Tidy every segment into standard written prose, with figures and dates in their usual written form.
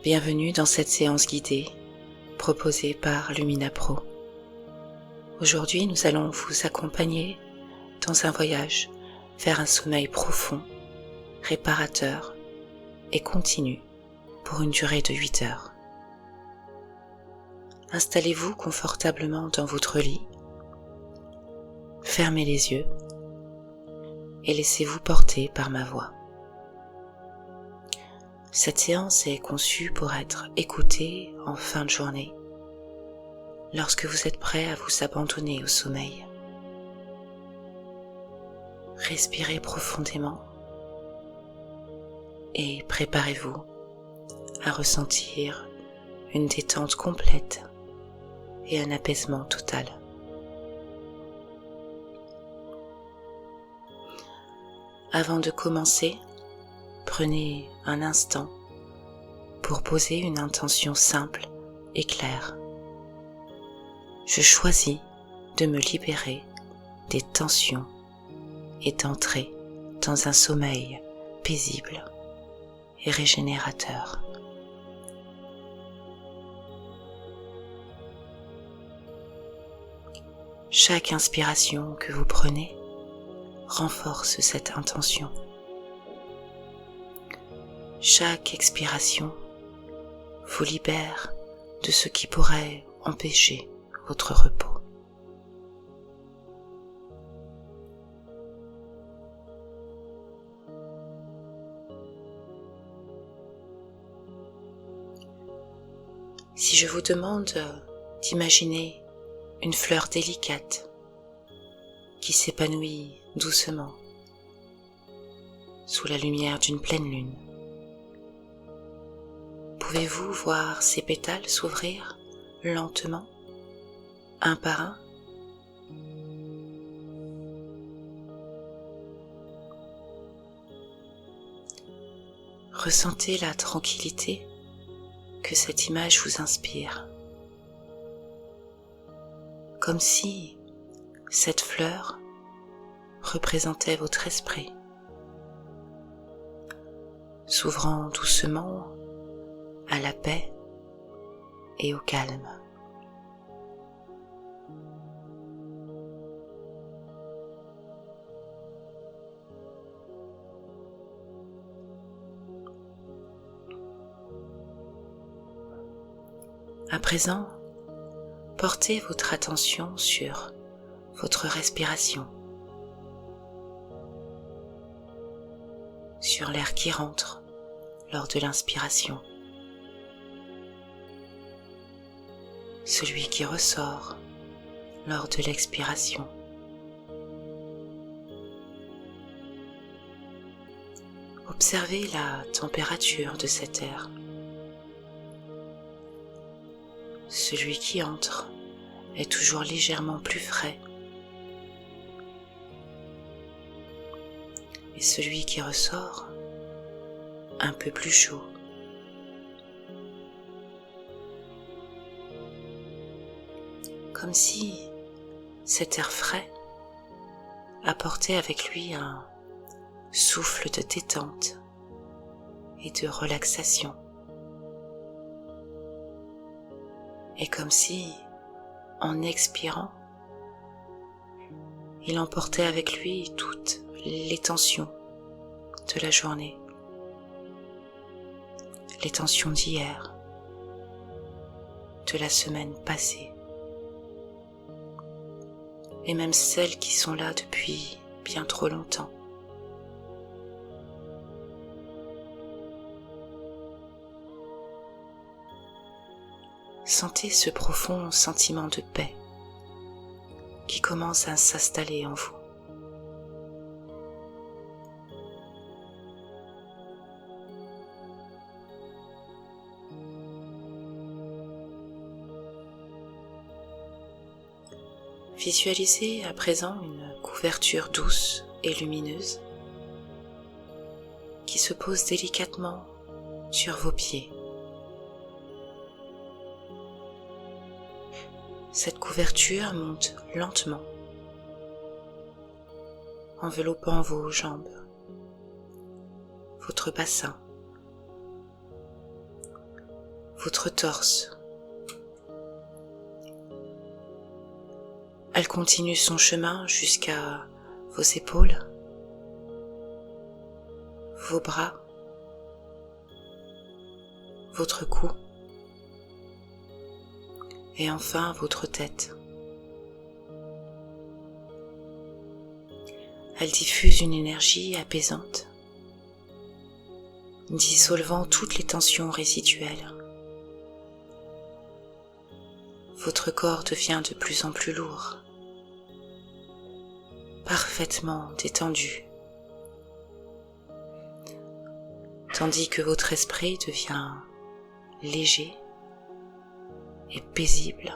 Bienvenue dans cette séance guidée proposée par Lumina Pro. Aujourd'hui, nous allons vous accompagner dans un voyage vers un sommeil profond, réparateur et continu pour une durée de 8 heures. Installez-vous confortablement dans votre lit, fermez les yeux et laissez-vous porter par ma voix. Cette séance est conçue pour être écoutée en fin de journée, lorsque vous êtes prêt à vous abandonner au sommeil. Respirez profondément et préparez-vous à ressentir une détente complète et un apaisement total. Avant de commencer, prenez un instant pour poser une intention simple et claire. Je choisis de me libérer des tensions et d'entrer dans un sommeil paisible et régénérateur. Chaque inspiration que vous prenez renforce cette intention. Chaque expiration vous libère de ce qui pourrait empêcher votre repos. Si je vous demande d'imaginer une fleur délicate qui s'épanouit doucement sous la lumière d'une pleine lune, pouvez-vous voir ces pétales s'ouvrir lentement, un par un? Ressentez la tranquillité que cette image vous inspire, comme si cette fleur représentait votre esprit, s'ouvrant doucement à la paix et au calme. À présent, portez votre attention sur votre respiration, sur l'air qui rentre lors de l'inspiration, celui qui ressort lors de l'expiration. Observez la température de cet air. Celui qui entre est toujours légèrement plus frais et celui qui ressort un peu plus chaud. Comme si cet air frais apportait avec lui un souffle de détente et de relaxation. Et comme si, en expirant, il emportait avec lui toutes les tensions de la journée, les tensions d'hier, de la semaine passée, et même celles qui sont là depuis bien trop longtemps. Sentez ce profond sentiment de paix qui commence à s'installer en vous. Visualisez à présent une couverture douce et lumineuse qui se pose délicatement sur vos pieds. Cette couverture monte lentement, enveloppant vos jambes, votre bassin, votre torse. Elle continue son chemin jusqu'à vos épaules, vos bras, votre cou et enfin votre tête. Elle diffuse une énergie apaisante, dissolvant toutes les tensions résiduelles. Votre corps devient de plus en plus lourd, parfaitement détendu, tandis que votre esprit devient léger et paisible,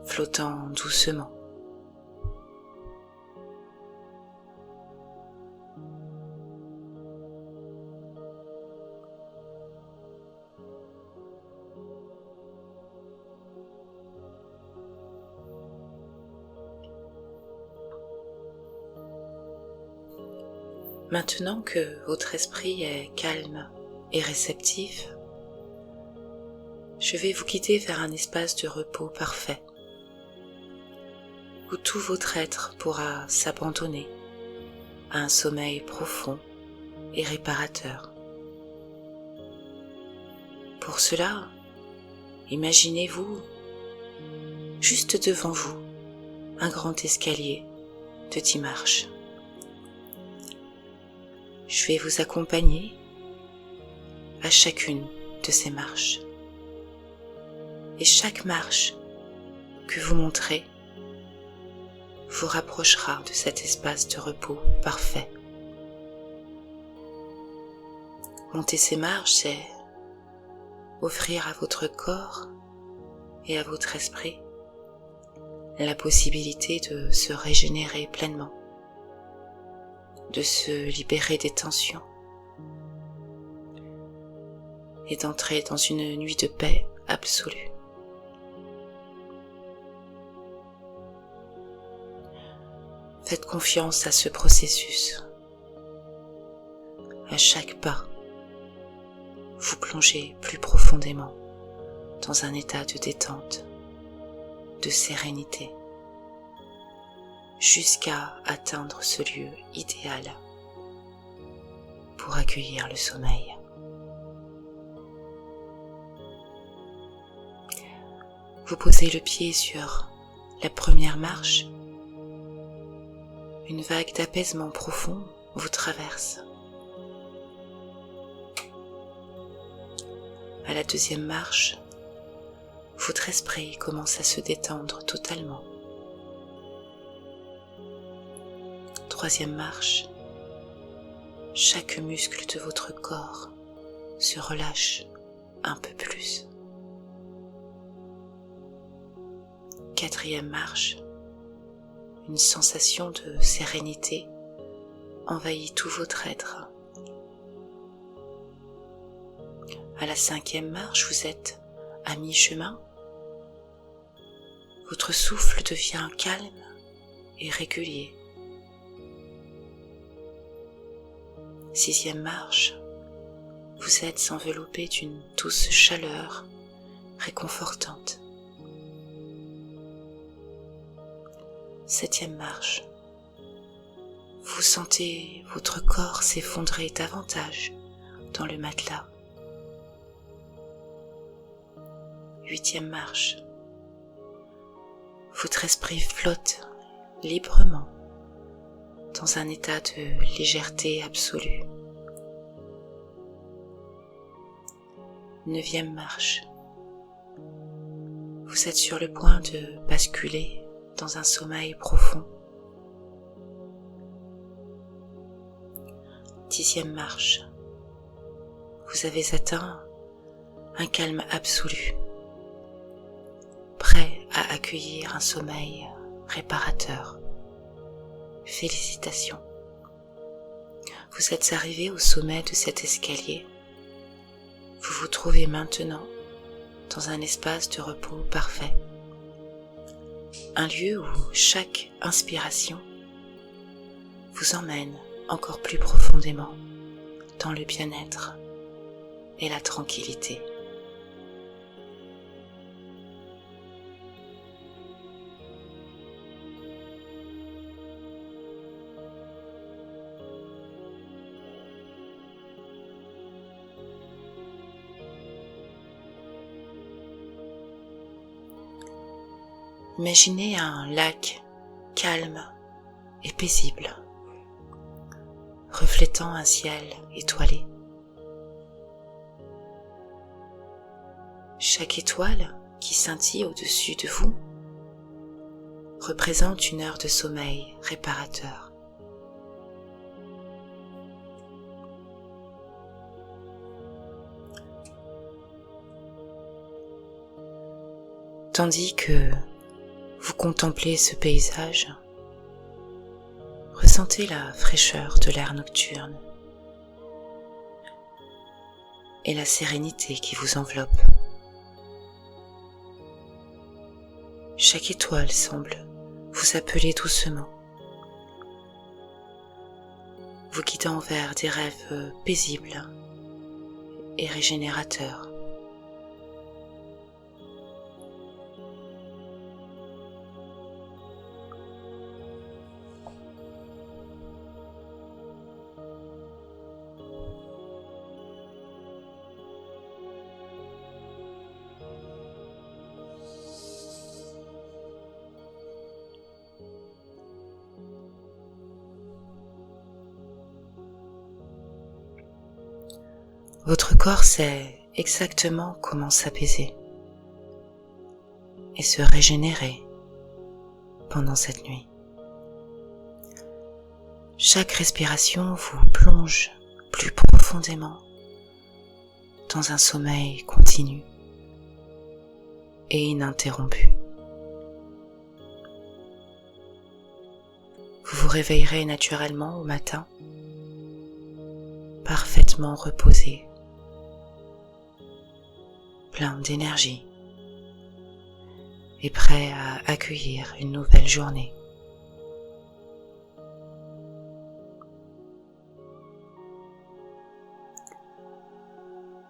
flottant doucement. Maintenant que votre esprit est calme et réceptif, je vais vous guider vers un espace de repos parfait, où tout votre être pourra s'abandonner à un sommeil profond et réparateur. Pour cela, imaginez-vous juste devant vous un grand escalier de 10 marches. Je vais vous accompagner à chacune de ces marches. Et chaque marche que vous monterez vous rapprochera de cet espace de repos parfait. Monter ces marches, c'est offrir à votre corps et à votre esprit la possibilité de se régénérer pleinement, de se libérer des tensions et d'entrer dans une nuit de paix absolue. Faites confiance à ce processus. À chaque pas, vous plongez plus profondément dans un état de détente, de sérénité, jusqu'à atteindre ce lieu idéal pour accueillir le sommeil. Vous posez le pied sur la première marche. Une vague d'apaisement profond vous traverse. À la deuxième marche, votre esprit commence à se détendre totalement. Troisième marche, chaque muscle de votre corps se relâche un peu plus. Quatrième marche, une sensation de sérénité envahit tout votre être. À la cinquième marche, vous êtes à mi-chemin. Votre souffle devient calme et régulier. Sixième marche, vous êtes enveloppé d'une douce chaleur réconfortante. Septième marche, vous sentez votre corps s'effondrer davantage dans le matelas. Huitième marche, votre esprit flotte librement dans un état de légèreté absolue. Neuvième marche, vous êtes sur le point de basculer dans un sommeil profond. Dixième marche, vous avez atteint un calme absolu, prêt à accueillir un sommeil réparateur. Félicitations. Vous êtes arrivé au sommet de cet escalier. Vous vous trouvez maintenant dans un espace de repos parfait. Un lieu où chaque inspiration vous emmène encore plus profondément dans le bien-être et la tranquillité. Imaginez un lac calme et paisible, reflétant un ciel étoilé. Chaque étoile qui scintille au-dessus de vous représente une heure de sommeil réparateur. Tandis que vous contemplez ce paysage, ressentez la fraîcheur de l'air nocturne et la sérénité qui vous enveloppe. Chaque étoile semble vous appeler doucement, vous guidant vers des rêves paisibles et régénérateurs. Votre corps sait exactement comment s'apaiser et se régénérer pendant cette nuit. Chaque respiration vous plonge plus profondément dans un sommeil continu et ininterrompu. Vous vous réveillerez naturellement au matin, parfaitement reposé, plein d'énergie et prêt à accueillir une nouvelle journée.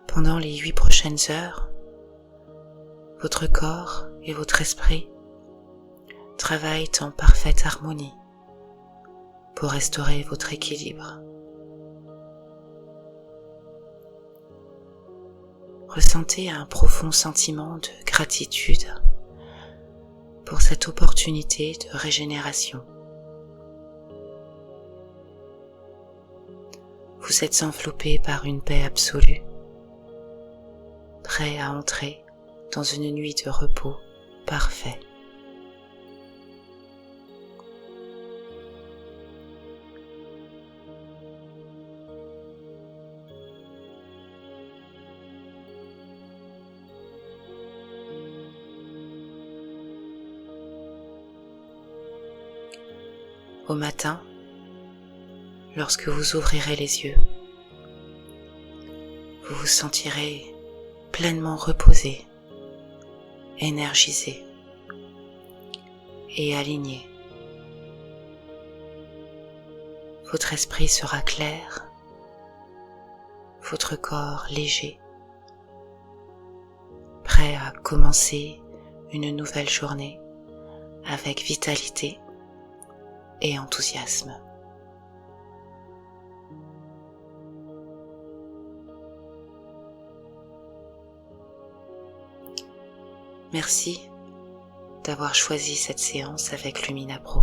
Pendant les 8 prochaines heures, votre corps et votre esprit travaillent en parfaite harmonie pour restaurer votre équilibre. Ressentez un profond sentiment de gratitude pour cette opportunité de régénération. Vous êtes enveloppé par une paix absolue, prêt à entrer dans une nuit de repos parfait. Au matin, lorsque vous ouvrirez les yeux, vous vous sentirez pleinement reposé, énergisé et aligné. Votre esprit sera clair, votre corps léger, prêt à commencer une nouvelle journée avec vitalité et enthousiasme. Merci d'avoir choisi cette séance avec Lumina Pro.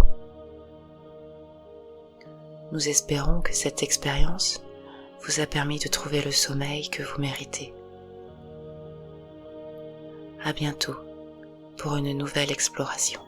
Nous espérons que cette expérience vous a permis de trouver le sommeil que vous méritez. À bientôt pour une nouvelle exploration.